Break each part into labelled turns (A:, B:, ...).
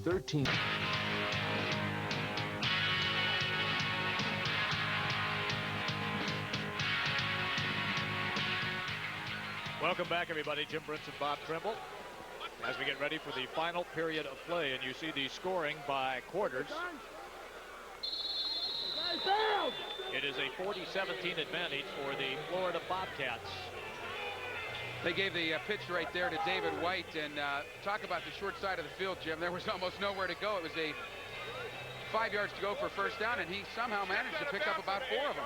A: 13.
B: Welcome back, everybody. Jim Brents and Bob Trimble as we get ready for the final period of play, and you see the scoring by quarters. It is a 40-17 advantage for the Florida Bobcats.
C: They gave the pitch right there to David White, and talk about the short side of the field, Jim. There was almost nowhere to go. It was a 5 yards to go for first down, and he somehow managed to pick up about 4 of them.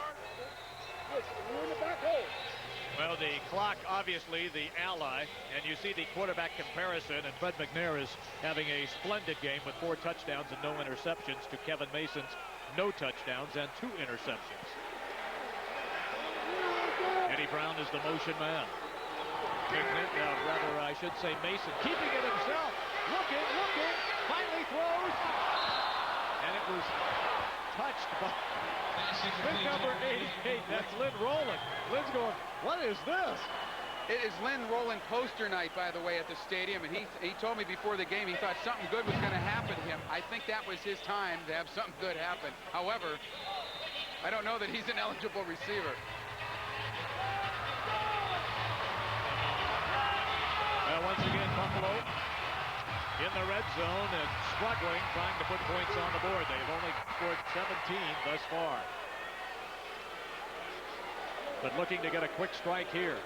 B: Well, the clock, obviously, the ally, and you see the quarterback comparison, and Fred McNair is having a splendid game with 4 touchdowns and no interceptions to Kevin Mason's no touchdowns and 2 interceptions. Eddie Brown is the motion man. Rather, I should say Mason keeping it himself. Looking, finally throws. And it was touched by big number 88. That's Lynn Rowland. Lynn's going, what is this?
C: It is Lynn Rowland poster night, by the way, at the stadium. And he told me before the game he thought something good was going to happen to him. I think that was his time to have something good happen. However, I don't know that he's an eligible receiver.
B: Once again, Buffalo in the red zone and struggling, trying to put points on the board. They've only scored 17 thus far. But looking to get a quick strike here.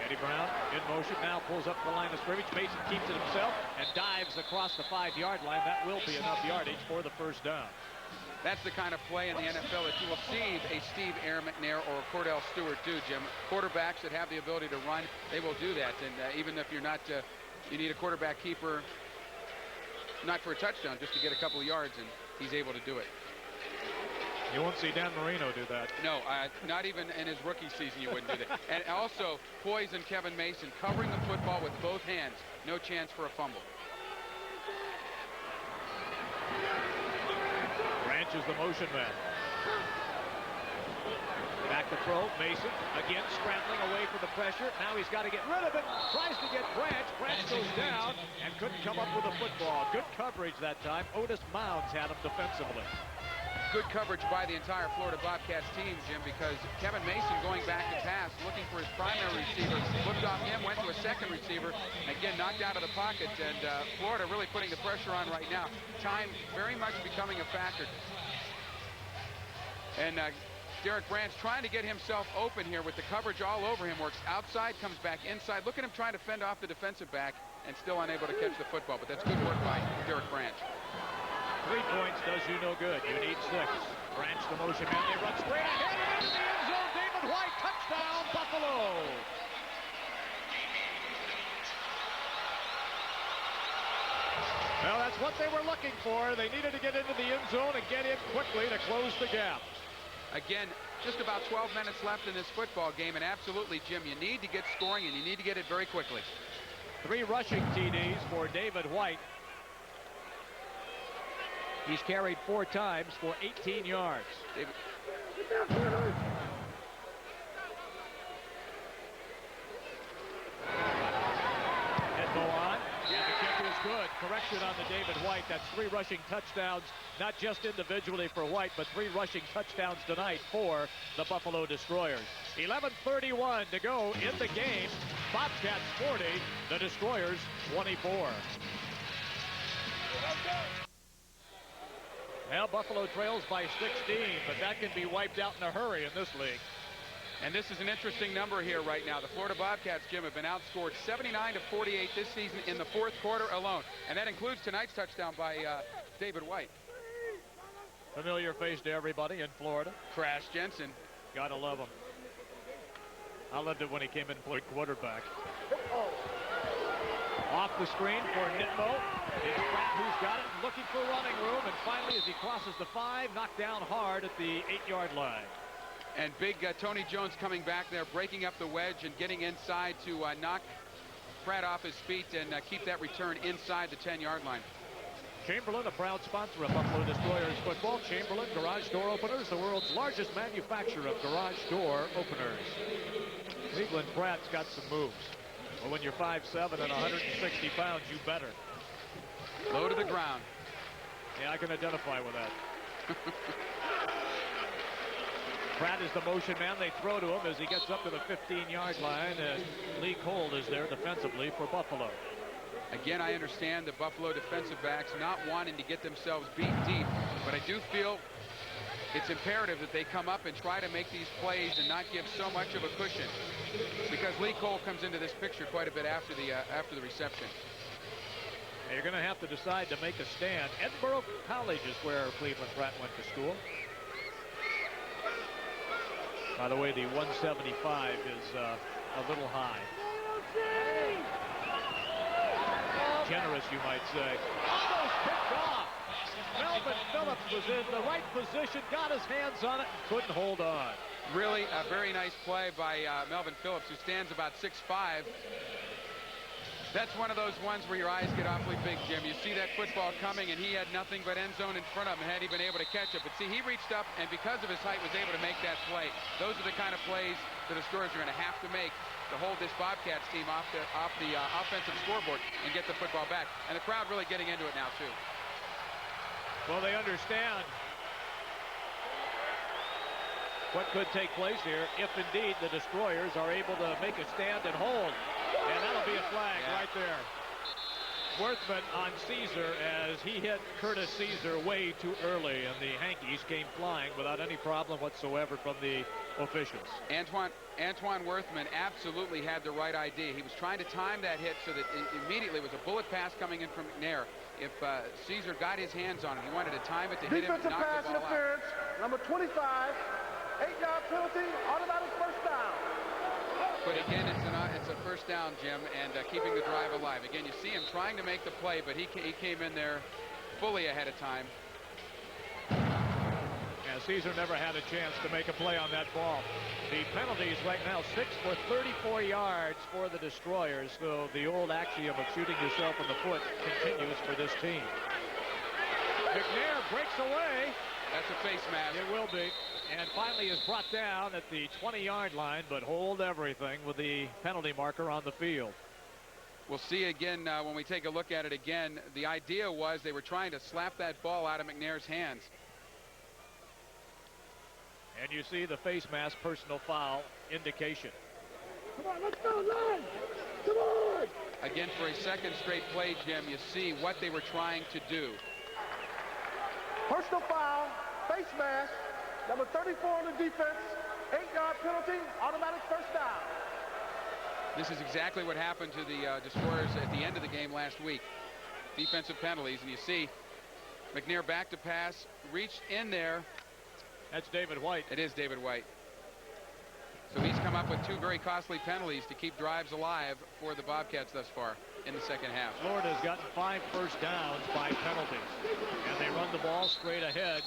B: Eddie Brown in motion now, pulls up the line of scrimmage. Mason keeps it himself and dives across the 5-yard line. That will be enough yardage for the first down.
C: That's the kind of play in the NFL that you will see a Steve Aaron McNair or a Cordell Stewart do, Jim. Quarterbacks that have the ability to run, they will do that. And even if you're not, you need a quarterback keeper, not for a touchdown, just to get a couple of yards, and he's able to do it.
B: You won't see Dan Marino do that.
C: No, not even in his rookie season you wouldn't do that. And also, Poise and Kevin Mason covering the football with both hands. No chance for a fumble.
B: Branch is the motion man. Back to throw. Mason again scrambling away from the pressure. Now he's got to get rid of it. Tries to get Branch. Branch goes down and couldn't come up with a football. Good coverage that time. Otis Mounds had him defensively.
C: Good coverage by the entire Florida Bobcats team, Jim, because Kevin Mason going back to pass, looking for his primary receiver, flipped off him, went to a second receiver, again knocked out of the pocket, and Florida really putting the pressure on right now. Time very much becoming a factor. And Derek Branch trying to get himself open here with the coverage all over him. Works outside, comes back inside. Look at him trying to fend off the defensive back and still unable to catch the football, but that's good work by Derek Branch.
B: 3 points does you no good. You need 6. Branch the motion man. They run straight ahead into the end zone. David White, touchdown, Buffalo. Well, that's what they were looking for. They needed to get into the end zone and get in quickly to close the gap.
C: Again, just about 12 minutes left in this football game, and absolutely, Jim, you need to get scoring, and you need to get it very quickly.
B: 3 rushing TDs for David White. He's carried 4 times for 18 yards.
C: David.
B: And go on. And the kick is good. Correction on the David White. That's 3 rushing touchdowns, not just individually for White, but 3 rushing touchdowns tonight for the Buffalo Destroyers. 11:31 to go in the game. Bobcats 40, the Destroyers 24. Now Buffalo trails by 16, but that can be wiped out in a hurry in this league.
C: And this is an interesting number here right now. The Florida Bobcats, Jim, have been outscored 79-48 this season in the 4th quarter alone. And that includes tonight's touchdown by David White.
B: Familiar face to everybody in Florida.
C: Crash Jensen.
B: Gotta love him. I loved it when he came in and played quarterback. Off the screen for Nitmo. It's Pratt who's got it, looking for running room, and finally as he crosses the 5, knocked down hard at the 8-yard line.
C: And big Tony Jones coming back there, breaking up the wedge and getting inside to knock Pratt off his feet and keep that return inside the 10-yard line.
B: Chamberlain, a proud sponsor of Buffalo Destroyers football. Chamberlain Garage Door Openers, the world's largest manufacturer of garage door openers. Cleveland Pratt's got some moves. Well, when you're 5'7" and 160 pounds, you better.
C: Low to the ground.
B: Yeah, I can identify with that. Pratt is the motion man. They throw to him as he gets up to the 15-yard line, and Lee Cole is there defensively for Buffalo.
C: Again, I understand the Buffalo defensive backs not wanting to get themselves beat deep, but I do feel it's imperative that they come up and try to make these plays and not give so much of a cushion, because Lee Cole comes into this picture quite a bit after the reception.
B: You're going to have to decide to make a stand. Edinburgh College is where Cleveland Pratt went to school. By the way, the 175 is a little high. Generous, you might say. Almost picked off. Melvin Phillips was in the right position, got his hands on it, couldn't hold on.
C: Really a very nice play by Melvin Phillips, who stands about 6'5". That's one of those ones where your eyes get awfully big, Jim. You see that football coming, and he had nothing but end zone in front of him, had he been able to catch it. But see, he reached up, and because of his height, was able to make that play. Those are the kind of plays the Destroyers are going to have to make to hold this Bobcats team off the offensive scoreboard and get the football back. And the crowd really getting into it now, too.
B: Well, they understand what could take place here if indeed the Destroyers are able to make a stand and hold. And that'll be a flag right there. Worthman on Caesar as he hit Curtis Caesar way too early, and the Hankies came flying without any problem whatsoever from the officials.
C: Antoine Worthman absolutely had the right idea. He was trying to time that hit so that immediately it was a bullet pass coming in from McNair. If Caesar got his hands on it, he wanted to time it to hit him and knock the ball
A: interference, number 25, 8-yard penalty, automatic first down.
C: But again, it's a first down, Jim, and keeping the drive alive. Again, you see him trying to make the play, but he came in there fully ahead of time.
B: Yeah, Caesar never had a chance to make a play on that ball. The penalties right now, 6 for 34 yards for the Destroyers. So the old axiom of shooting yourself in the foot continues for this team. McNair breaks away.
C: That's a face mask.
B: It will be. And finally is brought down at the 20-yard line, but hold everything with the penalty marker on the field.
C: We'll see again when we take a look at it again. The idea was they were trying to slap that ball out of McNair's hands.
B: And you see the face mask personal foul indication.
A: Come on, let's go, line! Come on!
C: Again, for a second straight play, Jim, you see what they were trying to do.
A: Personal foul, face mask, number 34 on the defense, 8-yard penalty, automatic first down.
C: This is exactly what happened to the Destroyers at the end of the game last week. Defensive penalties, and you see McNair back to pass, reached in there.
B: That's David White.
C: It is David White. So he's come up with 2 very costly penalties to keep drives alive for the Bobcats thus far in the second half.
B: Florida's gotten 5 first downs by penalties. And they run the ball straight ahead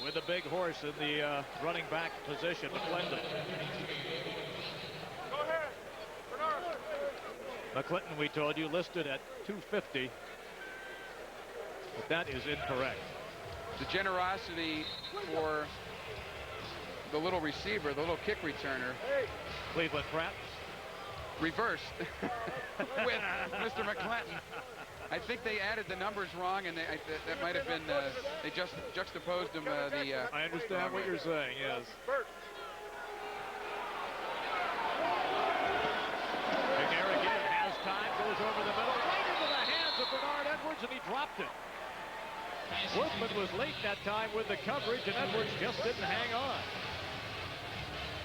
B: with a big horse in the running back position, McClendon.
A: Go ahead, Bernard.
B: McClinton, we told you, listed at 250. But that is incorrect.
C: The generosity for the little receiver, the little kick returner.
B: Cleveland Pratt.
C: Reversed with Mr. McClinton. I think they added the numbers wrong, and that might have been, they just juxtaposed them.
B: I understand what you're saying, yes. McNair again has time, goes over the middle, right into the hands of Bernard Edwards, and he dropped it. Worthman was late that time with the coverage, and Edwards just didn't hang on.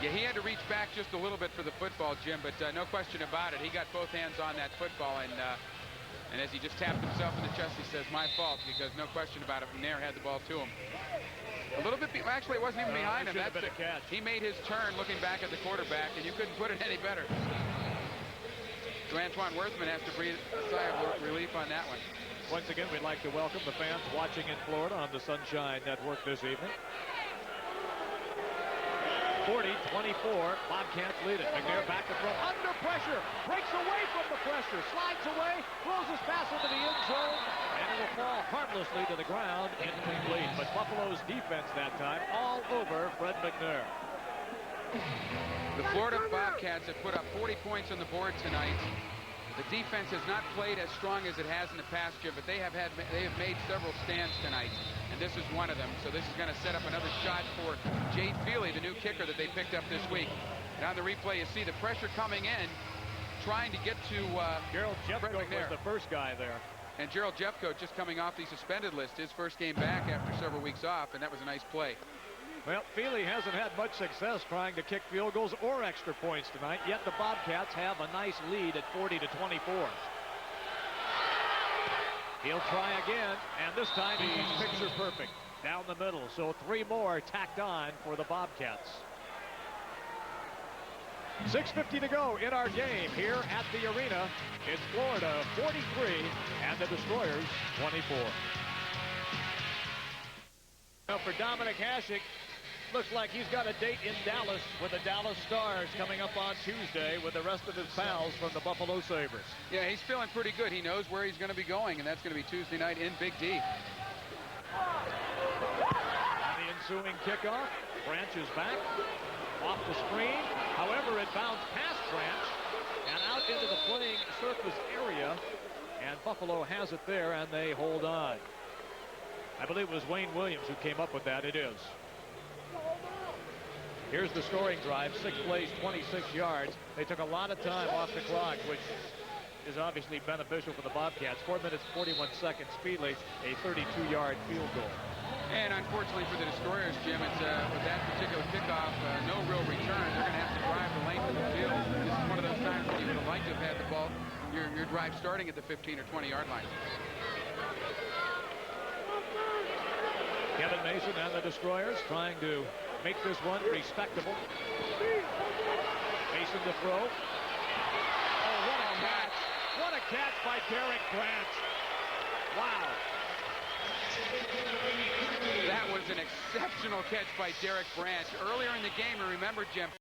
C: Yeah, he had to reach back just a little bit for the football, Jim, but no question about it. He got both hands on that football, and as he just tapped himself in the chest, he says, my fault, because no question about it, McNair had the ball to him. A little bit, actually, it wasn't even behind him.
B: That's been a catch.
C: He made his turn looking back at the quarterback, and you couldn't put it any better. So Antoine Worthman has to breathe a sigh of relief on that one.
B: Once again, we'd like to welcome the fans watching in Florida on the Sunshine Network this evening. 40-24, Bobcats lead it. McNair back to throw, under pressure, breaks away from the pressure, slides away, throws his pass into the end zone, and it will fall harmlessly to the ground, incomplete. But Buffalo's defense that time all over Fred McNair.
C: The Florida Bobcats have put up 40 points on the board tonight. The defense has not played as strong as it has in the past year, but they have made several stands tonight, and this is one of them. So this is going to set up another shot for Jade Feely, the new kicker that they picked up this week. And on the replay, you see the pressure coming in, trying to get to
B: Gerald Jeffcoat was the first guy there.
C: And Gerald Jeffcoat just coming off the suspended list, his first game back after several weeks off, and that was a nice play.
B: Well, Feely hasn't had much success trying to kick field goals or extra points tonight, yet the Bobcats have a nice lead at 40-24. He'll try again, and this time he's picture perfect down the middle. So 3 more tacked on for the Bobcats. 6:50 to go in our game here at the arena. It's Florida 43 and the Destroyers 24. Now for Dominic Hasek, looks like he's got a date in Dallas with the Dallas Stars coming up on Tuesday with the rest of his pals from the Buffalo Sabres.
C: Yeah, he's feeling pretty good. He knows where he's going to be going, and that's going to be Tuesday night in Big D.
B: On the ensuing kickoff, Branch is back off the screen. However, it bounced past Branch and out into the playing surface area, and Buffalo has it there, and they hold on. I believe it was Wayne Williams who came up with that. It is. Here's the scoring drive, 6 plays, 26 yards. They took a lot of time off the clock, which is obviously beneficial for the Bobcats. 4 minutes, 41 seconds, Speedley, a 32-yard field goal.
C: And unfortunately for the Destroyers, Jim, it's with that particular kickoff, no real return. They're going to have to drive the length of the field. This is one of those times when you would have liked to have had the ball, your drive starting at the 15 or 20-yard line.
B: Kevin Mason and the Destroyers trying to make this one respectable. Mason to throw. Oh, what a catch. What a catch by Derek Branch. Wow.
C: That was an exceptional catch by Derek Branch. Earlier in the game, remember, Jim,